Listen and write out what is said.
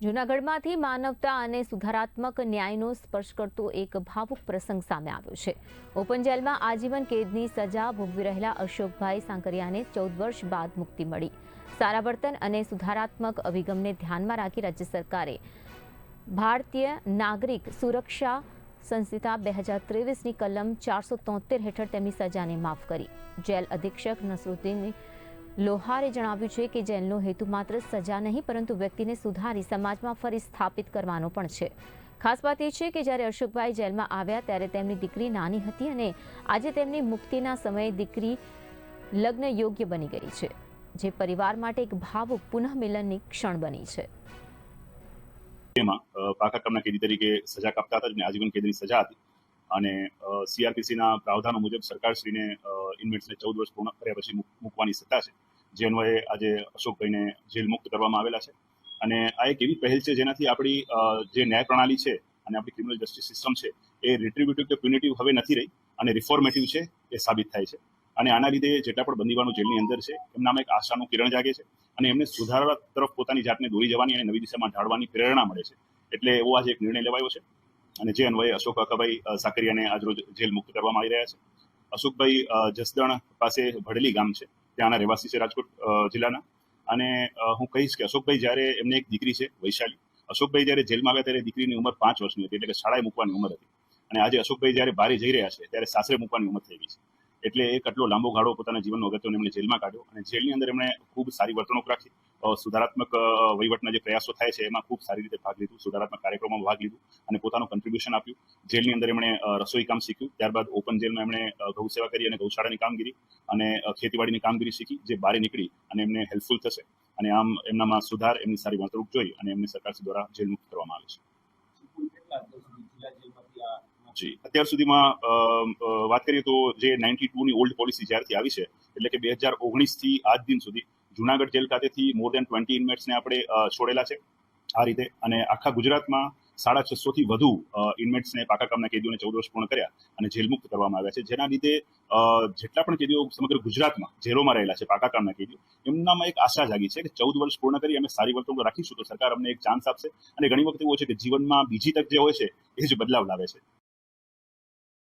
જૂનાગઢમાંથી માનવતા અને સુધારાત્મક ન્યાયનો સ્પર્શ કરતો એક ભાવુક પ્રસંગ સામે આવ્યો છે। ઓપન જેલમાં આજીવન કેદની સજા ભોગવી રહેલા અશોકભાઈ સાંકરિયાને 14 વર્ષ બાદ મુક્તિ મળી। સારા વર્તન અને સુધારાત્મક અભિગમને ધ્યાનમાં રાખી રાજ્ય સરકારે ભારતીય નાગરિક સુરક્ષા સંહિતા 2023ની કલમ 473 હેઠળ તેમની સજાને માફ કરી। જેલ અધિક્ષક નસરુદ્દીન લોહારે જણાવ્યું છે કે જેલનો હેતુ માત્ર સજા નહીં પરંતુ વ્યક્તિને સુધારી સમાજમાં ફરી સ્થાપિત કરવાનો પણ છે। ખાસ વાત એ છે કે જ્યારે અશોકભાઈ જેલમાં આવ્યા ત્યારે તેમની દીકરી નાની હતી અને આજે તેમની મુક્તિના સમયે દીકરી લગ્ન યોગ્ય બની ગઈ છે, જે પરિવાર માટે એક ભાવુક પુનઃમિલનની ક્ષણ બની છે। પાકા કામના કેદી તરીકે સજા કાપતા હતા, જેને આજીવન કેદની સજા હતી અને સીઆરપીસીના પ્રાવધાનો મુજબ સરકારશ્રીને ઇન્મેટ્સને 14 વર્ષ પૂર્ણ કર્યા પછી મૂકવાની સત્તા છે, જે અન્વયે આજે અશોકભાઈને જેલ મુક્ત કરવામાં આવેલા છે। અને આ એક એવી પહેલ છે જેનાથી આપણી જે ન્યાય પ્રણાલી છે અને આપણી ક્રિમિનલ જસ્ટિસ સિસ્ટમ છે એ રિટ્રીબ્યુટિવ કે પ્યુનિટિવ હવે નથી રહી અને રિફોર્મેટિવ છે એ સાબિત થાય છે। અને આના લીધે જેટલા પણ બંદીવાનો જેલની અંદર છે એમનામાં એક આશાનું કિરણ જાગે છે અને એમને સુધારવા તરફ પોતાની જાતને દોરી જવાની અને નવી દિશામાં ઢાળવાની પ્રેરણા મળે છે। એટલે એવો આજે એક નિર્ણય લેવાયો છે અને જે અન્વયે અશોક કાકાભાઈ સાકરિયાને આજરોજ જેલ મુક્ત કરવામાં આવી રહ્યા છે। અશોકભાઈ જસદણ પાસે ભડેલી ગામ છે, ત્યાંના રહેવાસી છે રાજકોટ જિલ્લાના। અને હું કહીશ કે અશોકભાઈ જ્યારે એમને એક દીકરી છે વૈશાલી, અશોકભાઈ જ્યારે જેલમાં આવ્યા ત્યારે દીકરીની ઉંમર 5 વર્ષની હતી, એટલે કે શાળાએ મૂકવાની ઉંમર હતી। અને આજે અશોકભાઈ જ્યારે બારે જઈ રહ્યા છે ત્યારે સાસરે મૂકવાની ઉંમર થઈ ગઈ છે। એટલે એક આટલો લાંબો ગાળો પોતાના જીવનનો અગત્યનો એમણે જેલમાં કાઢ્યો અને જેલની અંદર એમણે ખૂબ સારી વર્તણૂક રાખી, સુધારાત્મક વહીવટના જે પ્રયાસો થાય છે એમાં ખૂબ સારી રીતે ભાગ લીધું, સુધારાત્મક કાર્યક્રમોમાં ભાગ લીધું અને પોતાનું કન્ટ્રીબ્યુશન આપ્યું। જેલની અંદર એમણે રસોઈ કામ શીખ્યું, ત્યારબાદ ઓપન જેલમાં એમણે ગૌ સેવા કરી અને ગૌશાળાની કામગીરી અને ખેતીવાડીની કામગીરી શીખી, જે બારે નીકળી અને એમને હેલ્પફુલ થશે। અને આમ એમનામાં સુધાર, એમની સારી વર્તણૂક જોઈ અને એમને સરકારશ્રી દ્વારા જેલ મુક્ત કરવામાં આવે છે। જી, અત્યાર સુધીમાં વાત કરીએ તો જે 92ની ઓલ્ડ પોલિસી જ્યારથી આવી છે, એટલે કે 2019 થી આજ દિન સુધી જુનાગઢ જેલ ખાતેથી મોર દેન 20 ઇન્મેટ્સને આપણે છોડેલા છે આ રીતે। અને આખા ગુજરાતમાં 650 થી વધુ ઇન્મેટ્સને પાકા કામના કેદીઓને 14 વર્ષ પૂર્ણ કર્યા અને જેલ મુક્ત કરવામાં આવ્યા છે, જેના લીધે જેટલા પણ કેદીઓ સમગ્ર ગુજરાતમાં જેલોમાં રહેલા છે પાકા કામના કેદીઓ, એમનામાં એક આશા જાગી છે કે 14 વર્ષ પૂર્ણ કરી અમે સારી વર્તણૂક રાખીશું તો સરકાર અમને એક ચાન્સ આપશે। અને ઘણી વખત એવું છે કે જીવનમાં બીજી તક જે હોય છે એ જ બદલાવ લાવે છે।